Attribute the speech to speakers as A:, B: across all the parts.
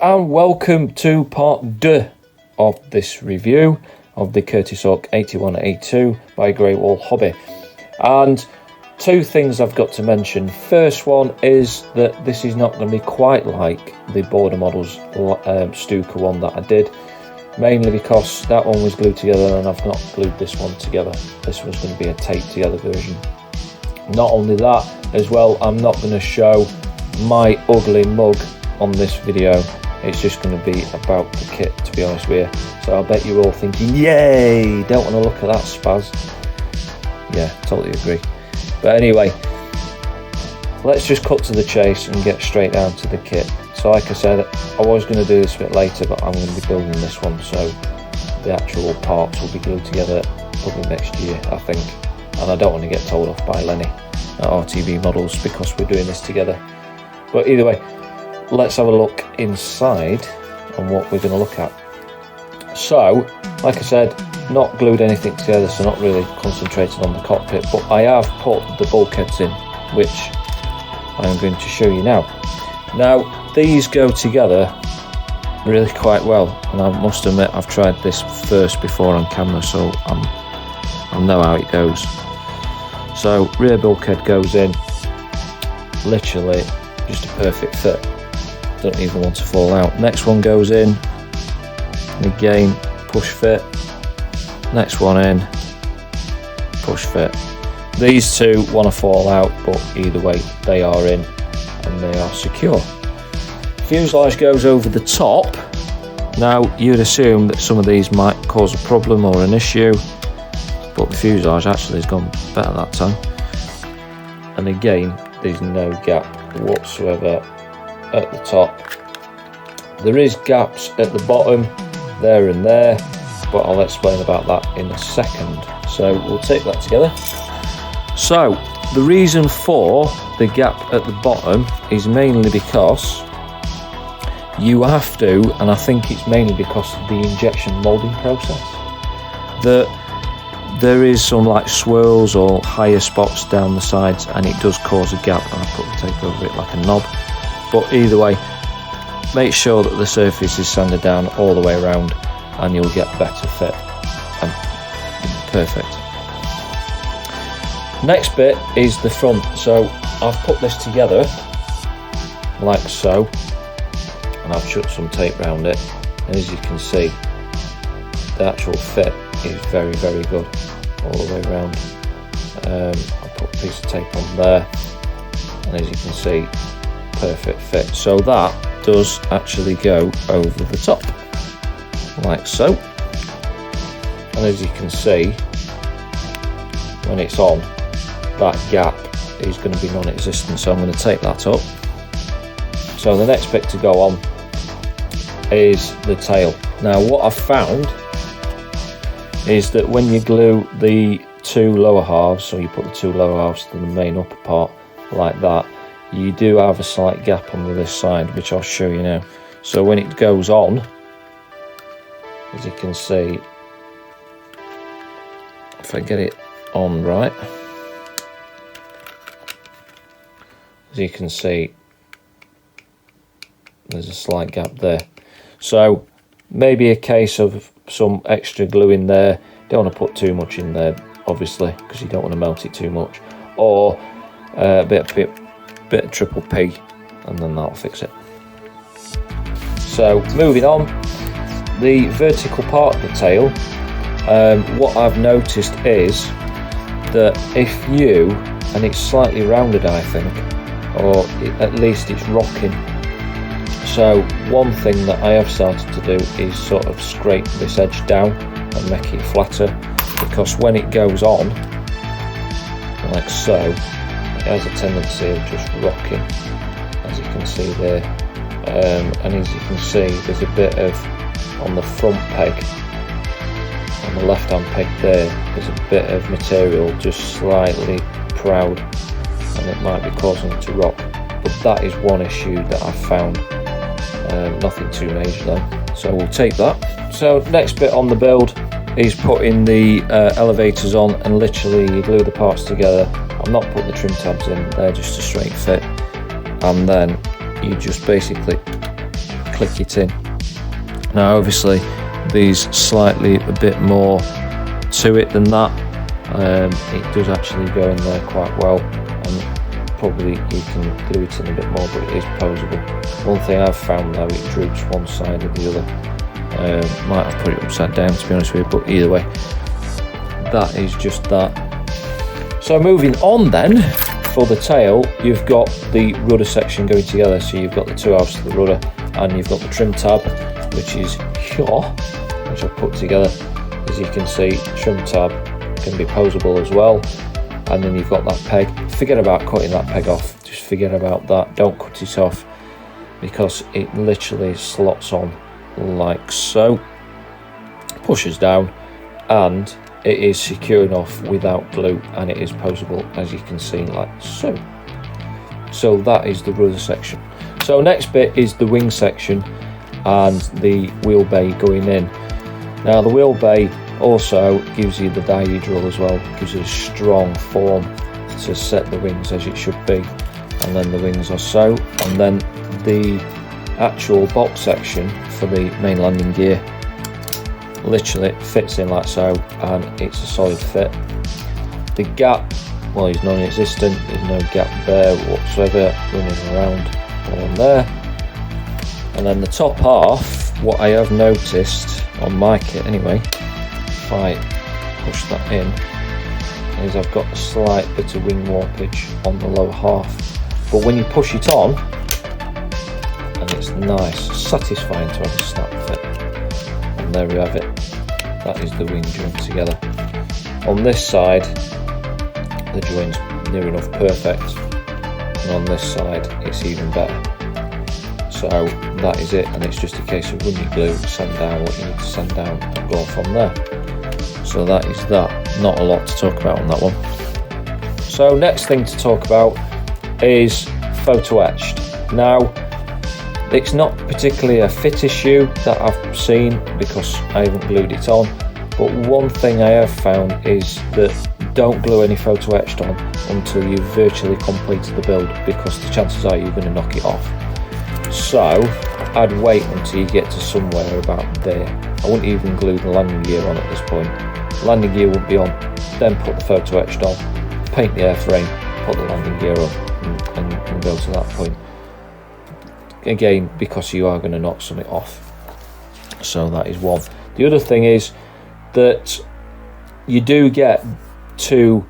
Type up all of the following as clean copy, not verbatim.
A: and welcome to part 2 of this review of the Curtis Hawk 81A2 by Great Wall Hobby. And two things I've got to mention. First one is that this is not going to be quite like the Border Models Stuka one that I did, mainly because that one was glued together and I've not glued this one together. This was going to be a taped together version. Not only that, as well, I'm not going to show my ugly mug on this video. It's just going to be about the kit, to be honest with you. So I bet you're all thinking, yay, don't want to look at that spaz. Yeah, totally agree. But anyway, let's just cut to the chase and get straight down to the kit. So like I said, I was going to do this a bit later, but I'm going to be building this one, so the actual parts will be glued together probably next year, I think. And I don't want to get told off by Lenny at RTV Models because we're doing this together. But either way, let's have a look inside on what we're going to look at. So, like I said, not glued anything together, so not really concentrated on the cockpit, but I have put the bulkheads in, which I'm going to show you now. Now, these go together really quite well, and I must admit I've tried this first before on camera, so I know how it goes. So, rear bulkhead goes in, literally just a perfect fit. Don't even want to fall out. Next one goes in, and again push fit. Next one in, push fit. These two want to fall out, but either way they are in and they are secure. Fuselage goes over the top. Now you'd assume that some of these might cause a problem or an issue, but the fuselage actually has gone better that time. And again, there's no gap whatsoever at the top. There is gaps at the bottom, there and there, but I'll explain about that in a second. So we'll take that together. So the reason for the gap at the bottom is mainly because you have to, and I think it's mainly because of the injection moulding process, that there is some like swirls or higher spots down the sides, and it does cause a gap, and I put the tape over it like a knob. But either way, make sure that the surface is sanded down all the way around and you'll get better fit. And perfect. Next bit is the front. So I've put this together like so, and I've chucked some tape around it, and as you can see, the actual fit is very, very good all the way around. I'll put a piece of tape on there, and as you can see, perfect fit. So that does actually go over the top like so, and as you can see, when it's on, that gap is going to be non-existent, so I'm going to tape that up. So the next bit to go on is the tail. Now what I've found is that when you glue the two lower halves, so you put the two lower halves to the main upper part like that, you do have a slight gap on this side, which I'll show you now. So when it goes on, as you can see, if I get it on right, as you can see, there's a slight gap there. So maybe a case of some extra glue in there. Don't want to put too much in there, obviously, because you don't want to melt it too much, or a bit of triple P, and then that'll fix it. So moving on, the vertical part of the tail, what I've noticed is that if you, and it's slightly rounded I think, or at least it's rocking, so one thing that I have started to do is sort of scrape this edge down and make it flatter, because when it goes on like so, it has a tendency of just rocking, as you can see there. And as you can see, there's a bit of, on the front peg, on the left hand peg there's a bit of material just slightly proud, and it might be causing it to rock. But that is one issue that I've found. Nothing too major though, so we'll take that. So next bit on the build is putting the elevators on, and literally you glue the parts together. I've not put the trim tabs in, they're just a straight fit, and then you just basically click it in. Now obviously there's slightly a bit more to it than that. It does actually go in there quite well, and probably you can glue it in a bit more, but it is posable. One thing I've found though, it droops one side or the other. Might have put it upside down to be honest with you, but either way, that is just that. So moving on then, for the tail, you've got the rudder section going together. So you've got the two halves to the rudder, and you've got the trim tab, which is here, which I've put together. As you can see, trim tab can be posable as well. And then you've got that peg. Forget about cutting that peg off. Just forget about that. Don't cut it off, because it literally slots on like so. Pushes down, and it is secure enough without glue, and it is posable, as you can see, like so. So that is the rudder section. So next bit is the wing section and the wheel bay going in. Now the wheel bay also gives you the diedral as well, gives you a strong form to set the wings as it should be, and then the wings are so, and then the actual box section for the main landing gear literally fits in like so, and it's a solid fit. The gap, well, is non-existent. There's no gap there whatsoever, running around on there. And then the top half, what I have noticed on my kit anyway, if I push that in, is I've got a slight bit of wing warpage on the lower half, but when you push it on, and it's nice, satisfying to have a snap fit. And there we have it. That is the wing joint together. On this side, the joint's near enough perfect, and on this side it's even better. So that is it, and it's just a case of run your glue, sand down what you need to sand down, and go from there. So that is that. Not a lot to talk about on that one. So next thing to talk about is photo etched. Now, it's not particularly a fit issue that I've seen, because I haven't glued it on, but one thing I have found is that don't glue any photo etched on until you've virtually completed the build, because the chances are you're going to knock it off. So I'd wait until you get to somewhere about there. I wouldn't even glue the landing gear on at this point. Landing gear wouldn't be on, then put the photo etched on, paint the airframe, put the landing gear on, and go to that point. Again, because you are going to knock something off. So that is one. The other thing is that you do get two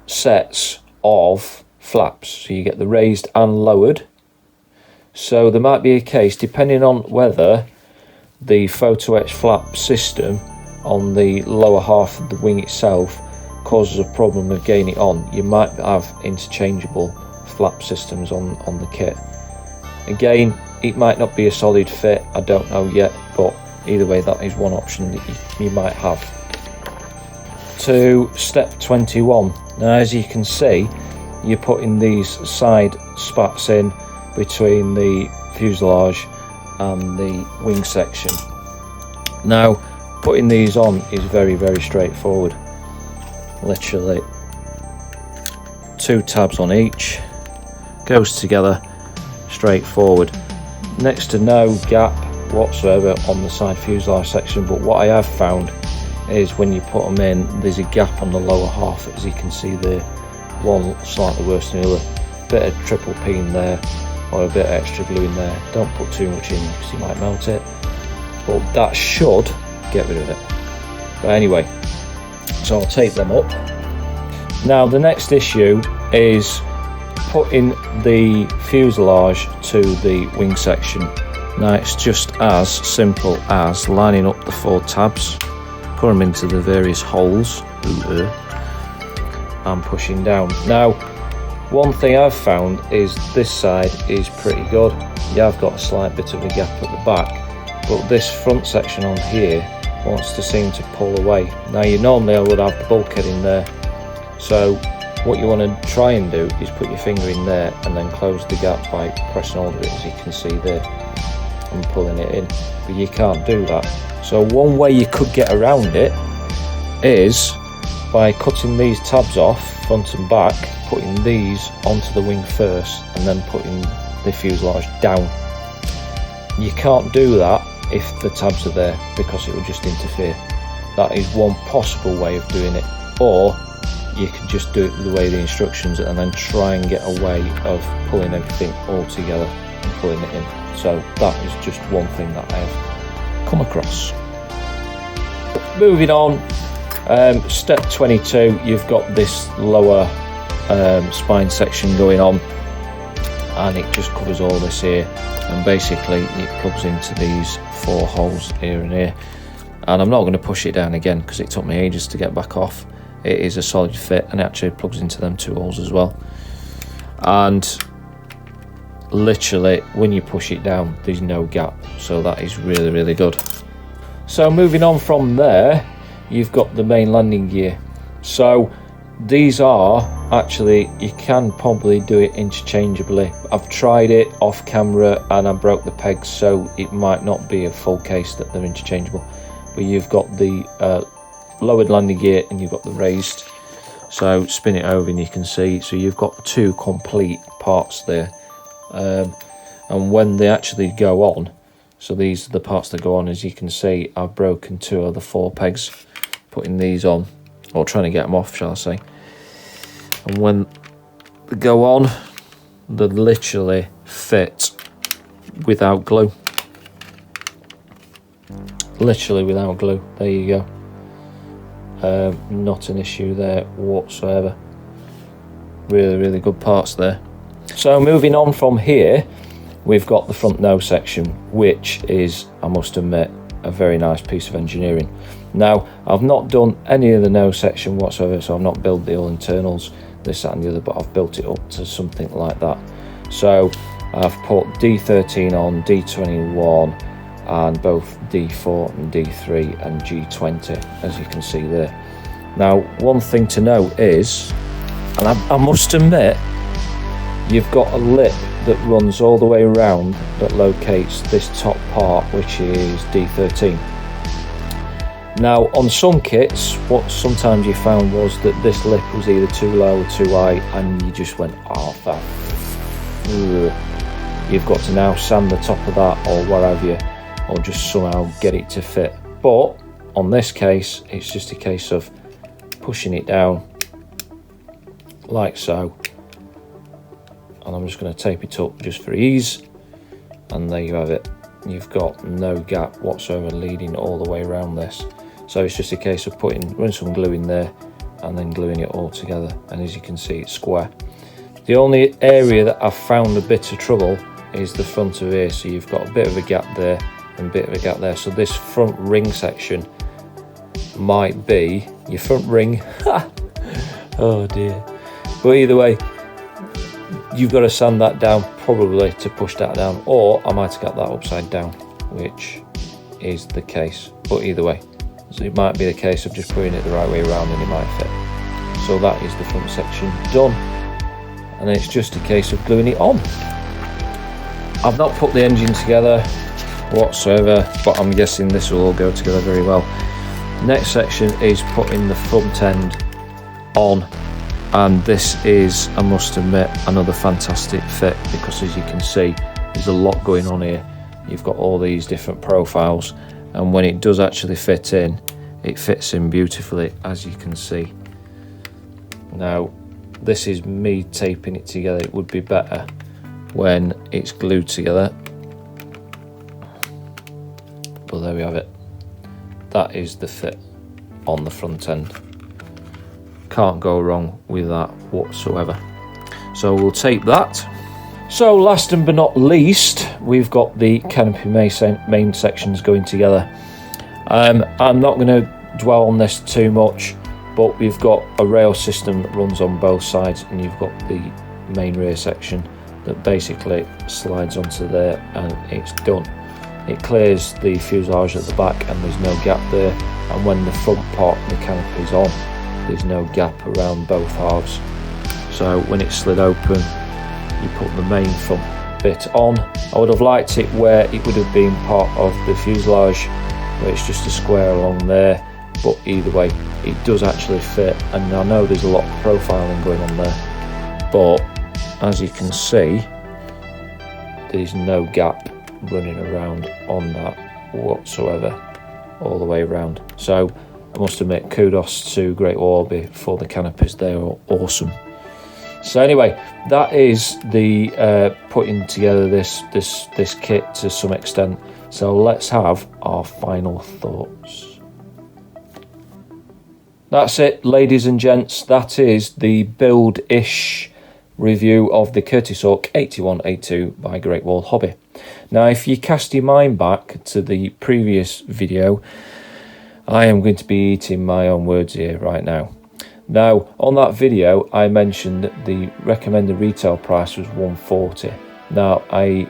A: sets of flaps. So you get the raised and lowered. So there might be a case, depending on whether the photo etch flap system on the lower half of the wing itself causes a problem of getting it on, you might have interchangeable flap systems on the kit. Again, it might not be a solid fit, I don't know yet, but either way, that is one option that you might have. To step 21. Now, as you can see, you're putting these side spats in between the fuselage and the wing section. Now, putting these on is very, very straightforward. Literally 2 tabs on each, goes together, straightforward. Next to no gap whatsoever on the side fuselage section, but what I have found is when you put them in, there's a gap on the lower half, as you can see there, one slightly worse than the other. Bit of triple peen there, or a bit of extra glue in there. Don't put too much in because you might melt it, but that should get rid of it. But anyway, so I'll tape them up. Now the next issue is putting the fuselage to the wing section. Now it's just as simple as lining up the 4 tabs, put them into the various holes, and pushing down. Now, one thing I've found is this side is pretty good. Yeah, I've got a slight bit of a gap at the back, but this front section on here wants to seem to pull away. Now, you normally would have the bulkhead in there, so what you want to try and do is put your finger in there and then close the gap by pressing over it, as you can see there, and pulling it in, but you can't do that. So one way you could get around it is by cutting these tabs off front and back, putting these onto the wing first and then putting the fuselage down. You can't do that if the tabs are there, because it will just interfere. That is one possible way of doing it, or you can just do it the way the instructions and then try and get a way of pulling everything all together and pulling it in. So that is just one thing that I have come across. Moving on, step 22, you've got this lower spine section going on, and it just covers all this here, and basically it plugs into these 4 holes here and here. And I'm not going to push it down again because it took me ages to get back off. It is a solid fit, and it actually plugs into them 2 holes as well. And literally when you push it down, there's no gap, so that is really, really good. So moving on from there, you've got the main landing gear. So these are actually, you can probably do it interchangeably. I've tried it off camera and I broke the pegs, so it might not be a full case that they're interchangeable. But you've got the lowered landing gear and you've got the raised. So spin it over and you can see, so you've got 2 complete parts there. And when they actually go on, so these are the parts that go on, as you can see, I've broken 2 of the 4 pegs putting these on, or trying to get them off, shall I say. And when they go on, they literally fit without glue. Literally without glue. There you go. Not an issue there whatsoever. Really, really good parts there. So moving on from here, we've got the front nose section, which is, I must admit, a very nice piece of engineering. Now, I've not done any of the nose section whatsoever, so I've not built the all internals, this, that and the other, but I've built it up to something like that. So I've put D13 on, D21, and both D4 and D3 and G20, as you can see there. Now, one thing to note is, and I must admit, you've got a lip that runs all the way around that locates this top part, which is D13. Now, on some kits, what sometimes you found was that this lip was either too low or too high, and you just went, oh, that. You've got to now sand the top of that, or what have you, or just somehow get it to fit. But on this case, it's just a case of pushing it down like so, and I'm just going to tape it up just for ease, and there you have it. You've got no gap whatsoever leading all the way around this, so it's just a case of running some glue in there and then gluing it all together, and as you can see, it's square. The only area that I've found a bit of trouble is the front of here, so you've got a bit of a gap there and a bit of a gap there, so this front ring section might be your front ring. Oh dear. But either way, you've got to sand that down probably to push that down, or I might have got that upside down, which is the case. But either way, so it might be the case of just putting it the right way around and it might fit. So that is the front section done, and then it's just a case of gluing it on. I've not put the engine together whatsoever, but I'm guessing this will all go together very well. Next section is putting the front end on, and this is, I must admit, another fantastic fit, because as you can see, there's a lot going on here. You've got all these different profiles, and when it does actually fit in, it fits in beautifully, as you can see. Now, this is me taping it together. It would be better when it's glued together, but there we have it. That is the fit on the front end. Can't go wrong with that whatsoever. So we'll tape that. So last but not least, we've got the canopy main sections going together. I'm not going to dwell on this too much, but we've got a rail system that runs on both sides, and you've got the main rear section that basically slides onto there, and it's done. It clears the fuselage at the back, and there's no gap there, and when the front part of the canopy is on, there's no gap around both halves. So when it's slid open, you put the main front bit on. I would have liked it where it would have been part of the fuselage, where it's just a square along there, but either way, it does actually fit, and I know there's a lot of profiling going on there, but as you can see, there's no gap running around on that whatsoever all the way around. So I must admit, kudos to Great Wall Hobby for the canopies. They are awesome. So anyway, that is the putting together this kit to some extent. So let's have our final thoughts. That's it, ladies and gents. That is the build-ish review of the Curtis Hawk 8182 by Great Wall Hobby. Now, if you cast your mind back to the previous video, I am going to be eating my own words here right now. Now, on that video, I mentioned that the recommended retail price was $140. Now, a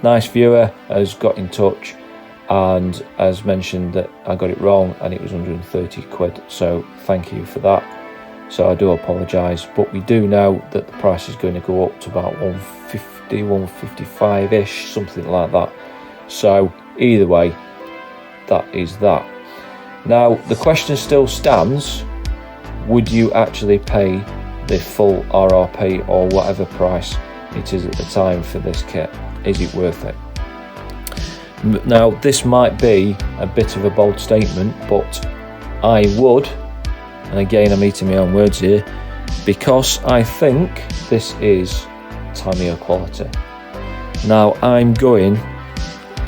A: nice viewer has got in touch and has mentioned that I got it wrong and it was 130 quid. So thank you for that. So I do apologise, but we do know that the price is going to go up to about 150, 155-ish, something like that. So either way, that is that. Now, the question still stands, would you actually pay the full RRP or whatever price it is at the time for this kit? Is it worth it? Now, this might be a bit of a bold statement, but I would, and again I'm eating my own words here, because I think this is Tamiya quality. Now, I'm going,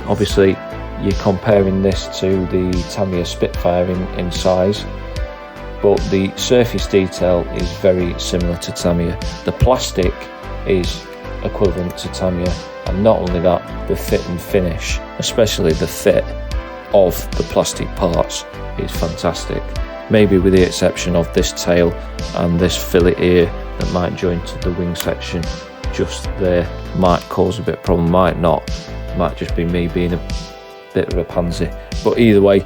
A: obviously you're comparing this to the Tamiya Spitfire in size, but the surface detail is very similar to Tamiya. The plastic is equivalent to Tamiya, and not only that, the fit and finish, especially the fit of the plastic parts, is fantastic. Maybe with the exception of this tail and this fillet ear that might join to the wing section just there, might cause a bit of problem, might not, might just be me being a bit of a pansy. But either way,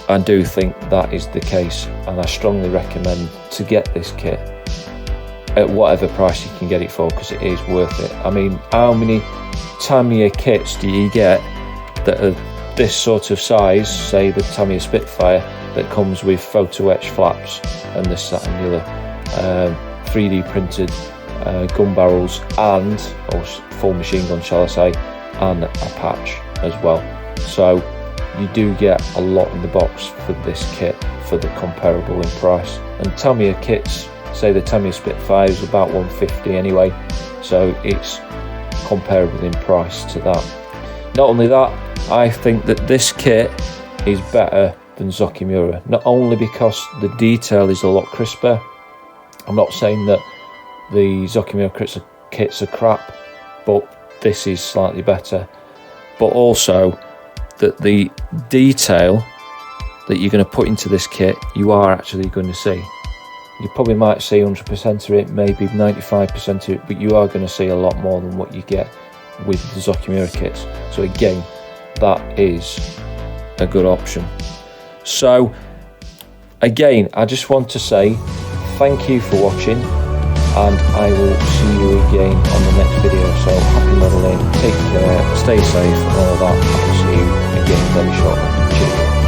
A: I do think that is the case, and I strongly recommend to get this kit at whatever price you can get it for, because it is worth it. I mean, how many Tamiya kits do you get that are this sort of size, say the Tamiya Spitfire, that comes with photo etch flaps and this, that and the other, 3D printed gun barrels and, or full machine gun shall I say, and a patch as well. So you do get a lot in the box for this kit for the comparable in price. And Tamiya kits, say the Tamiya Spitfire is about 150 anyway, so it's comparable in price to that. Not only that, I think that this kit is better than Zokimura, not only because the detail is a lot crisper. I'm not saying that the Zokimura kits are crap, but this is slightly better. But also that the detail that you're going to put into this kit, you are actually going to see. You probably might see 100% of it, maybe 95% of it, but you are going to see a lot more than what you get with the Zokimura kits. So again, that is a good option. So again, I just want to say thank you for watching, and I will see you again on the next video. So happy modelling, take care, stay safe and all that. I'll see you again very shortly. Cheers.